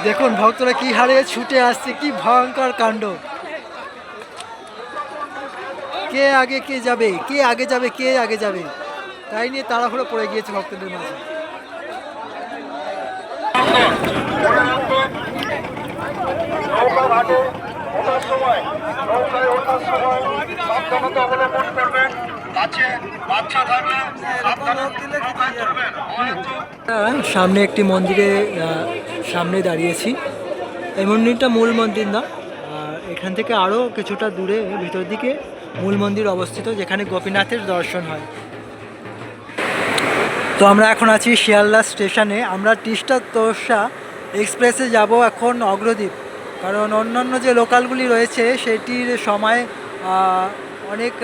দেখুন ভক্তরা কি হারে ছুটে আসছে, কি ভয়ঙ্কর কাণ্ড। কে আগে কে যাবে, কে আগে যাবে, কে আগে যাবে, তাই নিয়ে তাড়াহুড়ো পড়ে গিয়েছে ভক্তদের মাঝে। সামনে একটি মন্দিরে সামনে দাঁড়িয়েছি। এই মন্দিরটা মূল মন্দির না, এখান থেকে আরও কিছুটা দূরে ভিতর দিকে মূল মন্দির অবস্থিত, যেখানে গোপীনাথের দর্শন হয়। তো আমরা এখন আছি শিয়ালদা স্টেশনে। আমরা তিস্তা তোরসা এক্সপ্রেসে যাব এখন অগ্রদ্বীপ, কারণ অন্যান্য যে লোকালগুলি রয়েছে সেটির সময় অনেক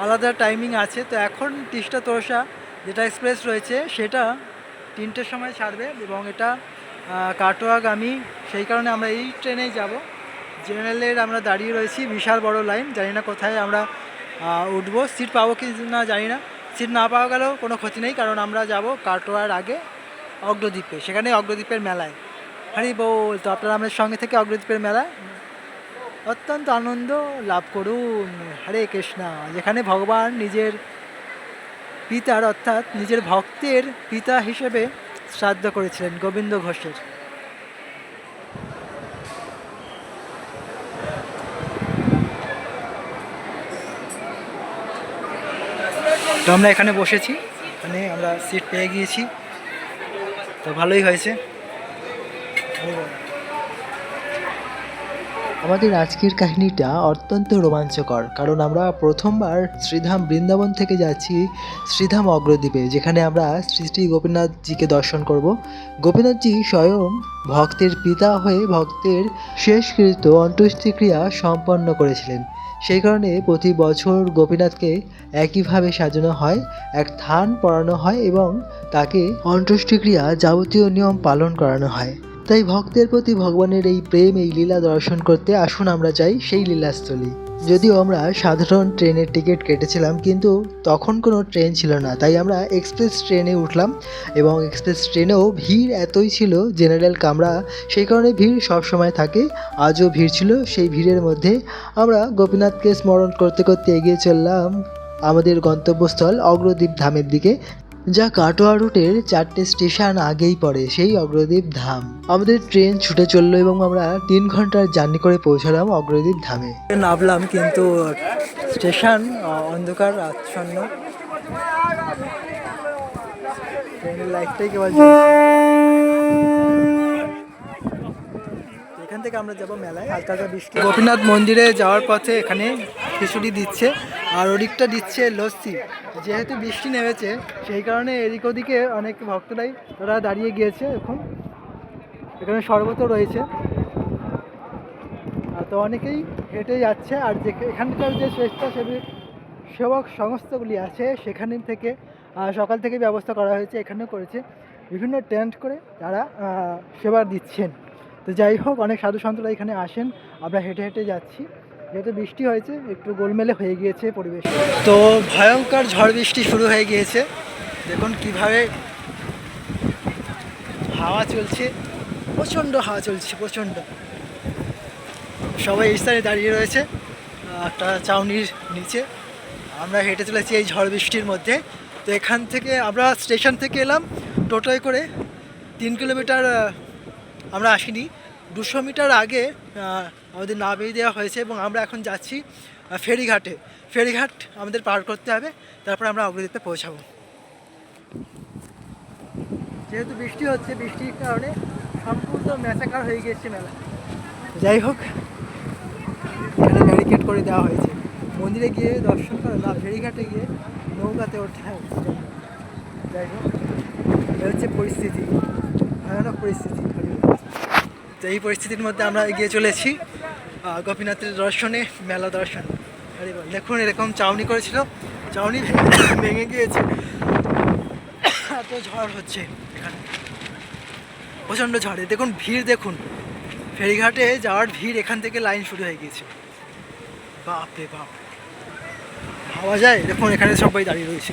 আলাদা টাইমিং আছে। তো এখন তিস্তা তোরসা যেটা এক্সপ্রেস রয়েছে সেটা 3টের সময় ছাড়বে এবং এটা কাটোয়াগামী, সেই কারণে আমরা এই ট্রেনেই যাব। জেনারেলের আমরা দাঁড়িয়ে রয়েছি, বিশাল বড় লাইন, জানি না কোথায় আমরা উঠবো, সিট পাবো কি না জানি না। সিট না পাওয়া গেলেও কোনো ক্ষতি নেই, কারণ আমরা যাব কাটোয়ার আগে অগ্রদ্বীপে, সেখানে অগ্রদ্বীপের মেলায়। হরি বল। তো আপনারা আমাদের সঙ্গে থেকে অগ্রদ্বীপের মেলায় অত্যন্ত আনন্দ লাভ করুন। হরে কৃষ্ণা, যেখানে ভগবান নিজের পিতার অর্থাৎ নিজের ভক্তের পিতা হিসেবে শ্রাদ্ধ করেছিলেন গোবিন্দ ঘোষের। তো আমরা এখানে বসেছি, এখানে আমরা সিট পেয়ে গিয়েছি, তো ভালোই হয়েছে। আমাদের আজকের কাহিনীটা অত্যন্ত রোমাঞ্চকর, কারণ আমরা প্রথমবার শ্রীধাম বৃন্দাবন থেকে যাচ্ছি শ্রীধাম অগ্রদ্বীপে, যেখানে আমরা শ্রী শ্রী গোপীনাথজিকে দর্শন করব। গোপীনাথজি স্বয়ং ভক্তের পিতা হয়ে ভক্তের শেষকৃত অন্ত্যেষ্টিক্রিয়া সম্পন্ন করেছিলেন। সেই কারণে প্রতি বছর গোপীনাথকে একইভাবে সাজানো হয়, এক থান পরানো হয় এবং তাকে অন্ত্যেষ্টিক্রিয়া যাবতীয় নিয়ম পালন করানো হয়। তাই ভক্তের প্রতি ভগবানের এই প্রেম, এই লীলা দর্শন করতে আসুন আমরা যাই সেই লীলাস্থলী। যদিও আমরা সাধারণ ট্রেনের টিকিট কেটেছিলাম, কিন্তু তখন কোনো ট্রেন ছিল না, তাই আমরা এক্সপ্রেস ট্রেনে উঠলাম এবং এক্সপ্রেস ট্রেনেও ভিড় এতই ছিল, জেনারেল কামরা, সেই কারণে ভিড় সব সময় থাকে, আজও ভিড় ছিল। সেই ভিড়ের মধ্যে আমরা গোপীনাথকে স্মরণ করতে করতে এগিয়ে চললাম আমাদের গন্তব্যস্থল অগ্রদ্বীপ ধামের দিকে, যা কাটোয়া রুটের 4টে স্টেশন আগেই পড়ে সেই অগ্রদ্বীপ ধাম। আমাদের ট্রেন ছুটে চললো এবং আমরা 3 ঘন্টার জার্নি করে পৌঁছালাম অগ্রদ্বীপ ধামে। নামলাম, কিন্তু স্টেশন অন্ধকার আচ্ছন্ন, ট্রেনের লাইটটাই কেবল এখান থেকে আমরা যাবো মেলায়। হালকা হালকা বৃষ্টি। গোপীনাথ মন্দিরে যাওয়ার পথে এখানে খিচুড়ি দিচ্ছে আর ওদিকটা দিচ্ছে লস্যি। যেহেতু বৃষ্টি নেমেছে সেই কারণে এদিক ওদিকে অনেক ভক্তরাই তারা দাঁড়িয়ে গিয়েছে। এখন এখানে শরবতও রয়েছে, তো অনেকেই হেঁটে যাচ্ছে। আর যে এখানকার যে স্বেচ্ছাসেবী সেবক সংস্থাগুলি আছে সেখান থেকে সকাল থেকে ব্যবস্থা করা হয়েছে, এখানেও করেছে, বিভিন্ন টেন্ট করে তারা সেবা দিচ্ছেন। তো যাই হোক, অনেক সাধু সন্তরা এখানে আসেন। আমরা হেঁটে হেঁটে যাচ্ছি, যেহেতু বৃষ্টি হয়েছে একটু গোলমেলে হয়ে গিয়েছে পরিবেশ। তো ভয়ঙ্কর ঝড় বৃষ্টি শুরু হয়ে গিয়েছে, দেখুন কিভাবে হাওয়া চলছে, প্রচণ্ড হাওয়া চলছে, প্রচণ্ড। সবাই এই স্থানে দাঁড়িয়ে রয়েছে একটা ছাউনির নিচে। আমরা হেঁটে চলেছি এই ঝড় বৃষ্টির মধ্যে। তো এখান থেকে আমরা স্টেশন থেকে এলাম টোটোয় করে, 3 কিলোমিটার আমরা আসিনি, 200 মিটার আগে আমাদের নামিয়ে দেওয়া হয়েছে এবং আমরা এখন যাচ্ছি ফেরিঘাটে। ফেরিঘাট আমাদের পার করতে হবে, তারপর আমরা অগ্রদ্বীপে পৌঁছাবো। যেহেতু বৃষ্টি হচ্ছে, বৃষ্টির কারণে সম্পূর্ণ ম্যাচাকার হয়ে গিয়েছে মেলা। যাই হোক, এখানে ব্যারিকেড করে দেওয়া হয়েছে, মন্দিরে গিয়ে দর্শন করে না, ফেরিঘাটে গিয়ে নৌকাতে ওঠা হয়। যাই হোক, এটা হচ্ছে পরিস্থিতি, ভয়ানক পরিস্থিতি। তো এই পরিস্থিতির মধ্যে আমরা এগিয়ে চলেছি গোপীনাথের দর্শনে, মেলা দর্শন। দেখুন এরকম চাউনি করেছিল, চাউনি ভেঙে গিয়েছে, এত ঝড় হচ্ছে এখানে, প্রচণ্ড ঝড়ে। দেখুন ভিড়, দেখুন ফেরিঘাটে যাওয়ার ভিড়, এখান থেকে লাইন শুরু হয়ে গিয়েছে। বাপ রে বাপ, ভাবা যায়? দেখুন এখানে সবাই দাঁড়িয়ে রয়েছে,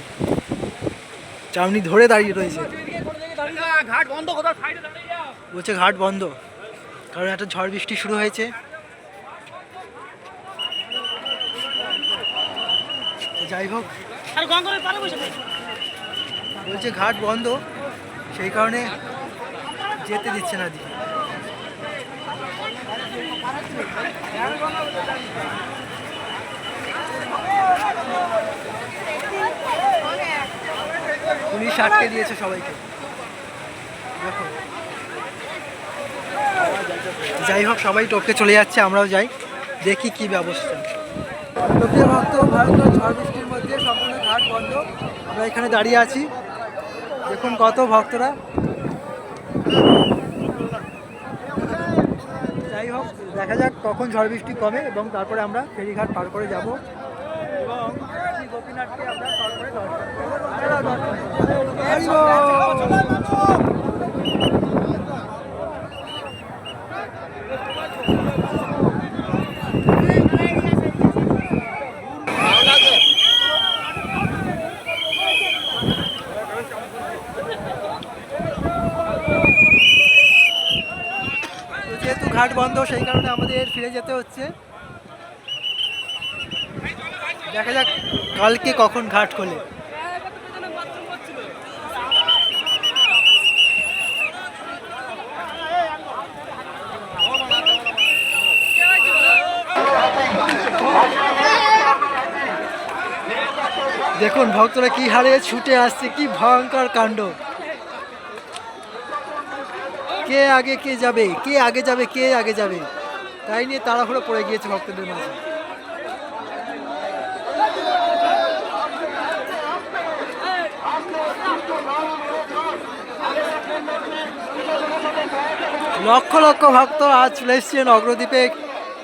চাউনি ধরে দাঁড়িয়ে রয়েছে। ঘাট বন্ধ, কোথাও সাইডে দাঁড়িয়ে যাও। বলছে ঘাট বন্ধ কারণ একটা ঝড় বৃষ্টি শুরু হয়েছে। তো যাই হোক, আর গঙ্গার পারে বসে থাক। বলছে ঘাট বন্ধ, সেই কারণে যেতে দিচ্ছে না দিকে। পুলিশ আটকে দিয়েছে সবাইকে। দেখো, যাই হোক সবাই টপকে চলে যাচ্ছে, আমরাও যাই, দেখি কি ব্যবস্থা। প্রিয় ভক্ত, ভারতের ঝড় বৃষ্টির মধ্যে সম্পূর্ণ ঘাট বন্ধ। আমরা এখানে দাঁড়িয়ে আছি, দেখুন কত ভক্তরা। যাই হোক, দেখা যাক কখন ঝড় বৃষ্টি কমে এবং তারপরে আমরা ফেরিঘাট পার করে যাব এবং শ্রী গোপীনাথকে আমরা তারপরে দর্শন যেহেতু ঘাট বন্ধ সেই কারণে আমাদের ফিরে যেতে হচ্ছে। দেখা যাক কালকে কখন ঘাট খোলে। দেখুন ভক্তরা কি হারে ছুটে আসছে, কি ভয়ঙ্কর কাণ্ড। কে আগে কে যাবে, কে আগে যাবে, কে আগে যাবে, তাই নিয়ে তাড়াহুড়ো পড়ে গিয়েছে ভক্তদের মাঝে। লক্ষ লক্ষ ভক্ত আজ চলে এসছেন অগ্রদ্বীপে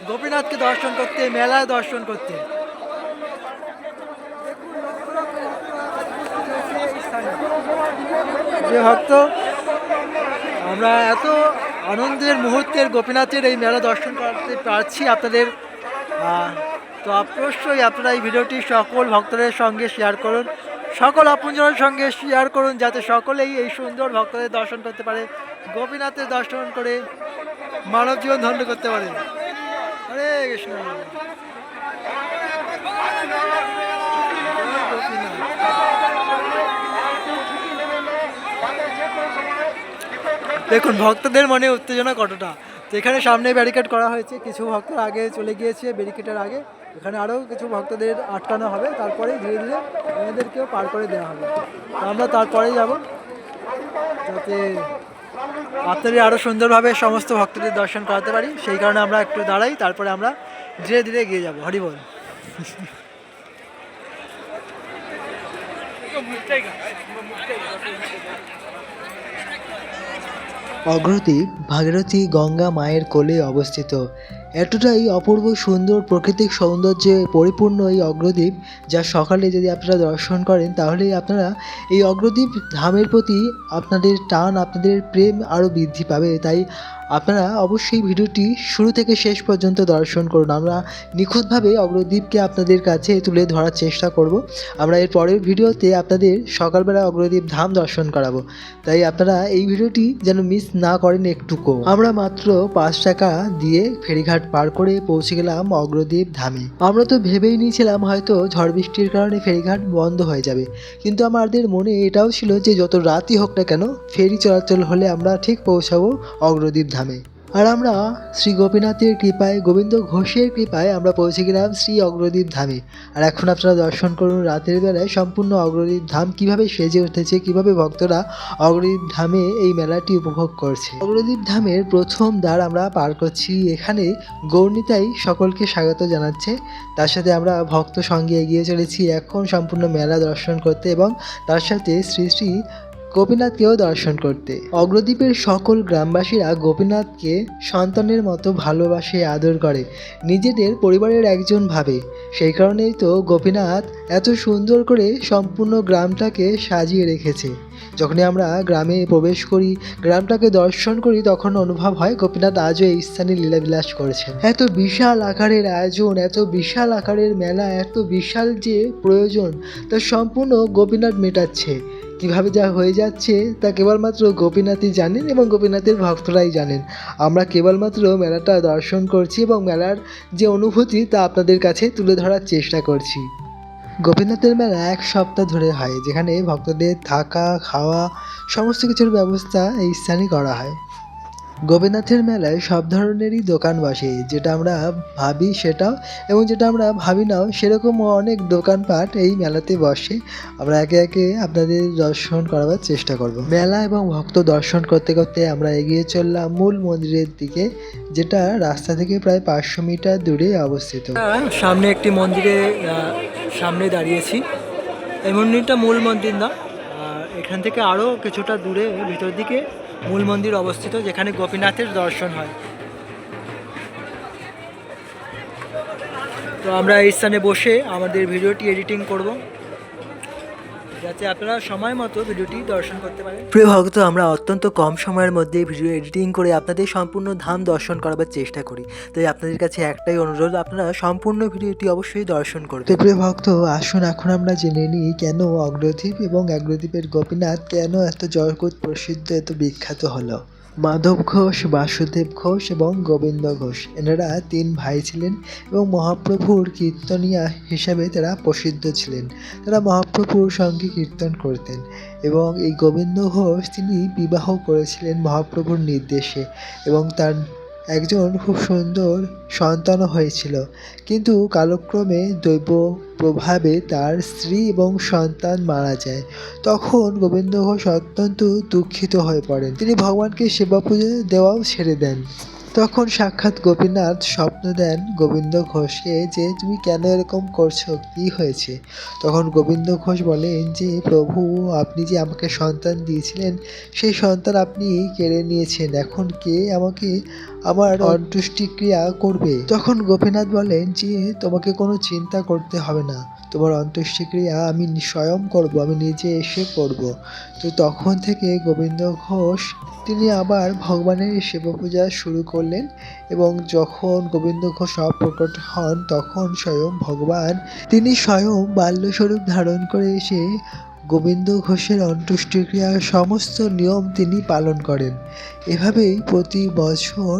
গোপীনাথকে দর্শন করতে, মেলায় দর্শন করতে। যে ভক্ত, আমরা এত আনন্দের মুহূর্তের গোপীনাথের এই মেলা দর্শন করতে পারছি আপনাদের, তো অবশ্যই আপনারা এই ভিডিওটি সকল ভক্তদের সঙ্গে শেয়ার করুন, সকল আপনজনের সঙ্গে শেয়ার করুন, যাতে সকলেই এই সুন্দর ভক্তদের দর্শন করতে পারে, গোপীনাথের দর্শন করে মানব জীবন ধন্য করতে পারে। হরে কৃষ্ণ। দেখুন ভক্তদের মনে উত্তেজনা কতটা। তো এখানে সামনে ব্যারিকেড করা হয়েছে, কিছু ভক্ত আগে চলে গিয়েছে ব্যারিকেডের আগে, এখানে আরও কিছু ভক্তদের আটকানো হবে, তারপরে ধীরে ধীরে ওনাদেরকেও পার করে দেওয়া হবে। তো আমরা তারপরেই যাব, যাতে আপনাদের আরও সুন্দরভাবে সমস্ত ভক্তদের দর্শন করাতে পারি, সেই কারণে আমরা একটু দাঁড়াই, তারপরে আমরা ধীরে ধীরে এগিয়ে যাব। হরি বল। অগ্রদ্বীপ ভাগীরথী গঙ্গা মায়ের কোলে অবস্থিত। এতটাই অপূর্ব সুন্দর প্রাকৃতিক সৌন্দর্যে পরিপূর্ণ এই অগ্রদ্বীপ, যা সকালে যদি আপনারা দর্শন করেন তাহলেই আপনারা এই অগ্রদ্বীপ ধামের প্রতি আপনাদের টান, আপনাদের প্রেম আরও বৃদ্ধি পাবে। তাই আপনারা অবশ্যই ভিডিওটি শুরু থেকে শেষ পর্যন্ত দর্শন করুন। আমরা নিখুঁতভাবে অগ্রদ্বীপকে আপনাদের কাছে তুলে ধরার চেষ্টা করব। আমরা এর পরের ভিডিওতে আপনাদের সকালবেলা অগ্রদ্বীপ ধাম দর্শন করাবো, তাই আপনারা এই ভিডিওটি যেন মিস না করেন একটুকু। আমরা মাত্র 5 টাকা দিয়ে ফেরিঘাট পার করে পৌঁছে গেলাম অগ্রদ্বীপ ধামে। আমরা তো ভেবেই নিয়েছিলাম হয়তো ঝড় বৃষ্টির কারণে ফেরিঘাট বন্ধ হয়ে যাবে, কিন্তু আমাদের মনে এটাও ছিল যে যত রাতই হোক না কেন ফেরি চলাচল হলে আমরা ঠিক পৌঁছাবো অগ্রদ্বীপ ধামে। আর আমরা শ্রী গোপীনাথের কৃপায়, গোবিন্দ ঘোষের কৃপায় আমরা পৌঁছে গেলাম শ্রী অগ্রদ্বীপ ধামে। আর এখন আপনারা দর্শন করুন রাতের বেলায় সম্পূর্ণ অগ্রদ্বীপ ধাম কিভাবে সেজে উঠেছে, কিভাবে ভক্তরা অগ্রদ্বীপ ধামে এই মেলাটি উপভোগ করছে। অগ্রদ্বীপ ধামের প্রথম দ্বার আমরা পার করছি, এখানে গৌরনিতাই সকলকে স্বাগত জানাচ্ছে। তার সাথে আমরা ভক্ত সঙ্গে এগিয়ে চলেছি এখন সম্পূর্ণ মেলা দর্শন করতে এবং তার সাথে শ্রী শ্রী গোপীনাথকেও দর্শন করতে। অগ্রদ্বীপের সকল গ্রামবাসীরা গোপীনাথকে সন্তানের মতো ভালোবাসে, আদর করে, নিজেদের পরিবারের একজন ভাবে। সেই কারণেই তো গোপীনাথ এত সুন্দর করে সম্পূর্ণ গ্রামটাকে সাজিয়ে রেখেছে। যখনই আমরা গ্রামে প্রবেশ করি, গ্রামটাকে দর্শন করি, তখন অনুভব হয় গোপীনাথ আজও এই স্থানে লীলাবিলাস করেছেন। এত বিশাল আকারের আয়োজন, এত বিশাল আকারের মেলা, এত বিশাল যে প্রয়োজন তা সম্পূর্ণ গোপীনাথ মেটাচ্ছে। কিভাবে যা হয়ে যাচ্ছে তা কেবলমাত্র গোপীনাথই জানেন এবং গোপীনাথের ভক্তরাই জানেন। আমরা কেবলমাত্র মেলাটা দর্শন করছি এবং মেলার যে অনুভূতি তা আপনাদের কাছে তুলে ধরার চেষ্টা করছি। গোপীনাথের মেলা 1 সপ্তাহ ধরে হয়, যেখানে ভক্তদের থাকা খাওয়া সমস্ত কিছুর ব্যবস্থা এই স্থানে করা হয়। গোপীনাথের মেলায় সব ধরনেরই দোকান বসে, যেটা আমরা ভাবি সেটাও এবং যেটা আমরা ভাবি নাও সেরকম অনেক দোকানপাট এই মেলাতে বসে। আমরা একে একে আপনাদের দর্শন করাবার চেষ্টা করব। মেলা এবং ভক্ত দর্শন করতে করতে আমরা এগিয়ে চললাম মূল মন্দিরের দিকে, যেটা রাস্তা থেকে প্রায় 500 মিটার দূরে অবস্থিত। সামনে একটি মন্দিরে সামনে দাঁড়িয়েছি। এই মন্দিরটা মূল মন্দির না, এখান থেকে আরও কিছুটা দূরে ভিতর দিকে মূল মন্দির অবস্থিত, যেখানে গোপীনাথের দর্শন হয়। তো আমরা এই স্থানে বসে আমাদের ভিডিওটি এডিটিং করব, যাতে আপনারা সময় মতো ভিডিওটি দর্শন করতে পারেন। প্রিয় ভক্ত, আমরা অত্যন্ত কম সময়ের মধ্যে ভিডিও এডিটিং করে আপনাদের সম্পূর্ণ ধাম দর্শন করাবার চেষ্টা করি। তাই আপনাদের কাছে একটাই অনুরোধ, আপনারা সম্পূর্ণ ভিডিওটি অবশ্যই দর্শন করবেন। তো প্রিয় ভক্ত, আসুন এখন আমরা জেনে নিই কেন অগ্রদ্বীপ এবং অগ্রদ্বীপের গোপীনাথ কেন এত জগৎ প্রসিদ্ধ, এত বিখ্যাত হলো। মাধব ঘোষ, বাসুদেব ঘোষ এবং গোবিন্দ ঘোষ, এনারা 3 ভাই ছিলেন এবং মহাপ্রভুর কীর্তনিয়া হিসাবে তারা প্রসিদ্ধ ছিলেন। তারা মহাপ্রভুর সঙ্গে কীর্তন করতেন এবং এই গোবিন্দ ঘোষ তিনি বিবাহ করেছিলেন মহাপ্রভুর নির্দেশে এবং তার একজন খুব সুন্দর সন্তানও হয়েছিল। কিন্তু কালক্রমে দৈব প্রভাবে তার স্ত্রী এবং সন্তান মারা যায়। তখন গোবিন্দ ঘোষ অত্যন্ত দুঃখিত হয়ে পড়েন। তিনি ভগবানকে সেবা পুজো দেওয়াও ছেড়ে দেন। তখন সাক্ষাৎ গোপীনাথ স্বপ্ন দেন গোবিন্দ ঘোষকে যে তুমি কেন এরকম করছো, কি হয়েছে? তখন গোবিন্দ ঘোষ বলেন যে প্রভু, আপনি যে আমাকে সন্তান দিয়েছিলেন সেই সন্তান আপনি কেড়ে নিয়েছেন, এখন কে আমাকে আমার অন্ত্যেষ্টিক্রিয়া করবে? তখন গোপীনাথ বলেন যে তোমাকে কোনো চিন্তা করতে হবে না, তোমার অন্ত্যেষ্টিক্রিয়া আমি স্বয়ং করব, আমি নিজে এসে করব। তো তখন থেকে গোবিন্দ ঘোষ তিনি আবার ভগবানের সেবা পূজা শুরু করলেন এবং যখন গোবিন্দ ঘোষ প্রকট হন তখন স্বয়ং ভগবান তিনি স্বয়ং বাল্যস্বরূপ ধারণ করে এসে গোবিন্দ ঘোষের অন্ত্যেষ্টিক্রিয়ার সমস্ত নিয়ম তিনি পালন করেন। এভাবেই প্রতি বছর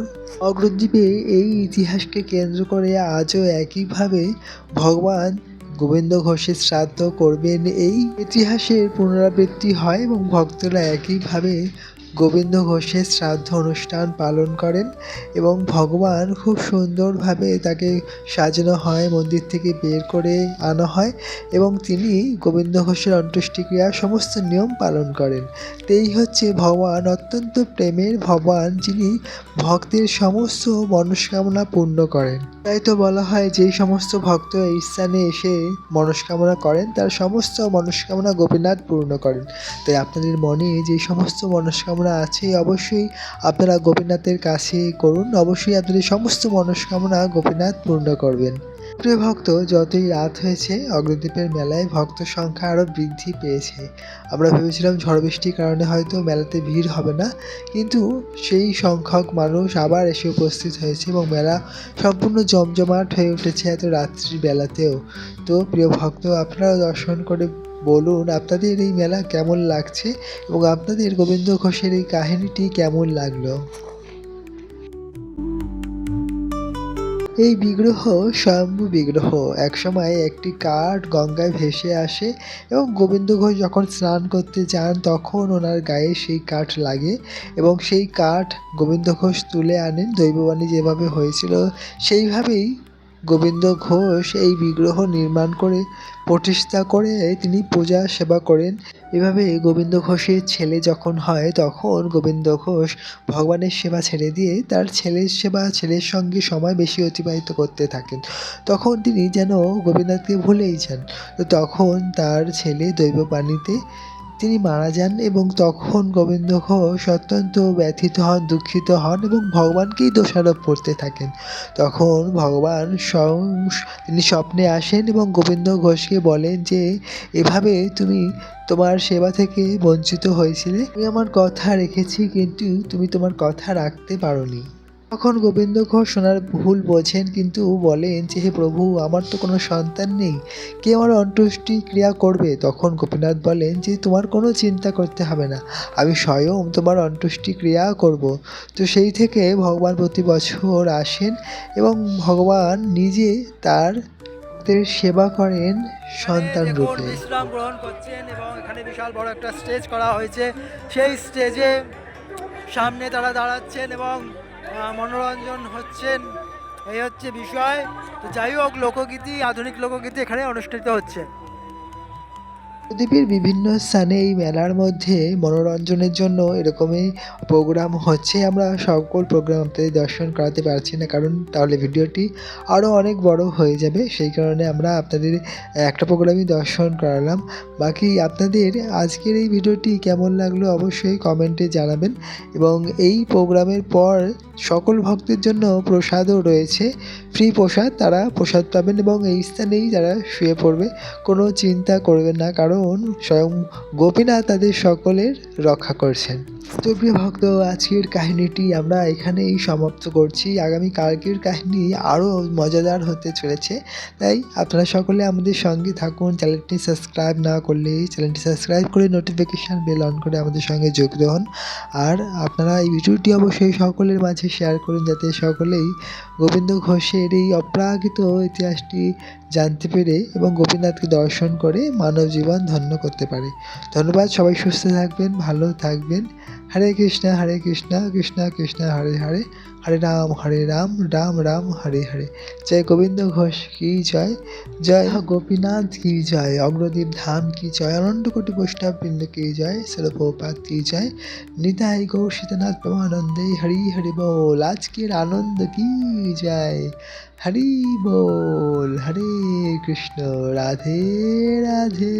অগ্রদ্বীপে এই ইতিহাসকে কেন্দ্র করে আজও একইভাবে ভগবান গোবিন্দ ঘোষের শ্রাদ্ধ করবেন, এই ইতিহাসের পুনরাবৃত্তি হয় এবং ভক্তরা একইভাবে গোবিন্দ ঘোষের শ্রাদ্ধ অনুষ্ঠান পালন করেন এবং ভগবান খুব সুন্দরভাবে তাকে সাজানো হয়, মন্দির থেকে বের করে আনা হয় এবং তিনি গোবিন্দ ঘোষের অন্ত্যেষ্টিক্রিয়ার সমস্ত নিয়ম পালন করেন। তো এই হচ্ছে ভগবান, অত্যন্ত প্রেমের ভগবান, যিনি ভক্তের সমস্ত মনস্কামনা পূর্ণ করেন। তাই তো বলা হয় যেই সমস্ত ভক্ত এই স্থানে এসে মনস্কামনা করেন তার সমস্ত মনস্কামনা গোপীনাথ পূর্ণ করেন। তাই আপনাদের মনে যে সমস্ত মনস্কামনা আছে অবশ্যই আপনারা গোপীনাথের কাছে করুন, অবশ্যই আপনাদের সমস্ত মনস্কামনা গোপীনাথ পূর্ণ করবেন। প্রিয় ভক্ত, যতই রাত হয়েছে অগ্রদ্বীপের মেলায় ভক্ত সংখ্যা আরও বৃদ্ধি পেয়েছে। আমরা ভেবেছিলাম ঝড় বৃষ্টির কারণে হয়তো মেলাতে ভিড় হবে না, কিন্তু সেই সংখ্যক মানুষ আবার এসে উপস্থিত হয়েছে এবং মেলা সম্পূর্ণ জমজমাট হয়ে উঠেছে এত রাত্রির বেলাতেও। তো প্রিয় ভক্ত, আপনারাও দর্শন করে বলুন আপনাদের এই মেলা কেমন লাগছে এবং আপনাদের গোবিন্দ ঘোষের এই কাহিনীটি কেমন লাগলো। এই বিগ্রহ স্বয়ম্ভু বিগ্রহ। একসময় একটি কাঠ গঙ্গায় ভেসে আসে এবং গোবিন্দ ঘোষ যখন স্নান করতে যান তখন ওনার গায়ে সেই কাঠ লাগে এবং সেই কাঠ গোবিন্দ ঘোষ তুলে আনেন। দৈববাণী যেভাবে হয়েছিল সেইভাবেই গোবিন্দ ঘোষ এই বিগ্রহ নির্মাণ করে প্রতিষ্ঠা করে তিনি পূজা সেবা করেন। এভাবে গোবিন্দ ঘোষের ছেলে যখন হয় তখন গোবিন্দ ঘোষ ভগবানের সেবা ছেড়ে দিয়ে তার ছেলের সঙ্গে সময় বেশি অতিবাহিত করতে থাকেন। তখন তিনি যেন গোপীনাথকে ভুলেই যান। তো তখন তার ছেলে দৈববাণীতে তিনি মারা যান এবং তখন গোবিন্দ ঘোষ অত্যন্ত ব্যথিত হন, দুঃখিত হন এবং ভগবানকেই দোষারোপ করতে থাকেন। তখন ভগবান তিনি স্বপ্নে আসেন এবং গোবিন্দ ঘোষকে বলেন যে এভাবে তুমি তোমার সেবা থেকে বঞ্চিত হয়েছিলে, আমি আমার কথা রেখেছি কিন্তু তুমি তোমার কথা রাখতে পারোনি। তখন গোবিন্দ ঘোষ ওনার ভুল বোঝেন, কিন্তু বলেন যে হে প্রভু, আমার তো কোনো সন্তান নেই, কে আমার অন্ত্যেষ্টি ক্রিয়া করবে? তখন গোপীনাথ বলেন যে তোমার কোনো চিন্তা করতে হবে না, আমি স্বয়ং তোমার অন্ত্যেষ্টি ক্রিয়া করব। তো সেই থেকে ভগবান প্রতি বছর আসেন এবং ভগবান নিজে তার সেবা করেন সন্তান দেখুন রূপে। বিশ্রাম গ্রহণ করছেন এবং এখানে বিশাল বড় একটা স্টেজ করা হয়েছে। সেই স্টেজে সামনে তারা দাঁড়াচ্ছেন এবং মনোরঞ্জন হচ্ছেন, এই হচ্ছে বিষয়। তো যাই হোক, লোকগীতি, আধুনিক লোকগীতি এখানে অনুষ্ঠিত হচ্ছে। দ্বীপের বিভিন্ন স্থানে এই মেলার মধ্যে মনোরঞ্জনের জন্য এরকমই প্রোগ্রাম হচ্ছে। আমরা সকল প্রোগ্রাম আপনাদের দর্শন করাতে পারছি না, কারণ তাহলে ভিডিওটি আরও অনেক বড় হয়ে যাবে। সেই কারণে আমরা আপনাদের একটা প্রোগ্রামই দর্শন করালাম। বাকি আপনাদের আজকের এই ভিডিওটি কেমন লাগলো অবশ্যই কমেন্টে জানাবেন। এবং এই প্রোগ্রামের পর সকল ভক্তের জন্য প্রসাদও রয়েছে, ফ্রি প্রসাদ, তারা প্রসাদ পাবেন এবং এই স্থানেই তারা শুয়ে পড়বে। কোনো চিন্তা করবেন না, কারণ স্বয়ং গোপীনাথ তাদের সকলের রক্ষা করছেন। তো প্রিয় ভক্ত, আজকের কাহিনীটি আমরা এখানেই সমাপ্ত করছি। আগামী কালকের কাহিনী আরও মজাদার হতে চলেছে, তাই আপনারা সকলে আমাদের সঙ্গে থাকুন। চ্যানেলটি সাবস্ক্রাইব না করলে চ্যানেলটি সাবস্ক্রাইব করে নোটিফিকেশান বেল অন করে আমাদের সঙ্গে যুক্ত হন। আর আপনারা এই ভিডিওটি অবশ্যই সকলের মাঝে শেয়ার করুন, যাতে সকলেই গোবিন্দ ঘোষের এই অপ্রাকৃত ইতিহাসটি জানতে পেরে এবং গোপীনাথকে দর্শন করে মানব জীবন ধন্য করতে পারে। ধন্যবাদ, সবাই সুস্থ থাকবেন, ভালো থাকবেন। হরে কৃষ্ণ কৃষ্ণ কৃষ্ণ হরে হরে, হরে রাম রাম রাম হরে হরে। জয় গোবিন্দ ঘোষ কি জয়, জয় গোপীনাথ কি জয়, অগ্রদীপ ধাম কি জয়, অনন্ত কোটি বৈষ্ণব বৃন্দ কি জয়, শিলপ্রপাত কি জয়, নিতাই গৌর সীতানাথ প্রেমানন্দে হরি হরি বল। আজকের আনন্দ কি জয়, হরি বল। হরে কৃষ্ণ, রাধে রাধে।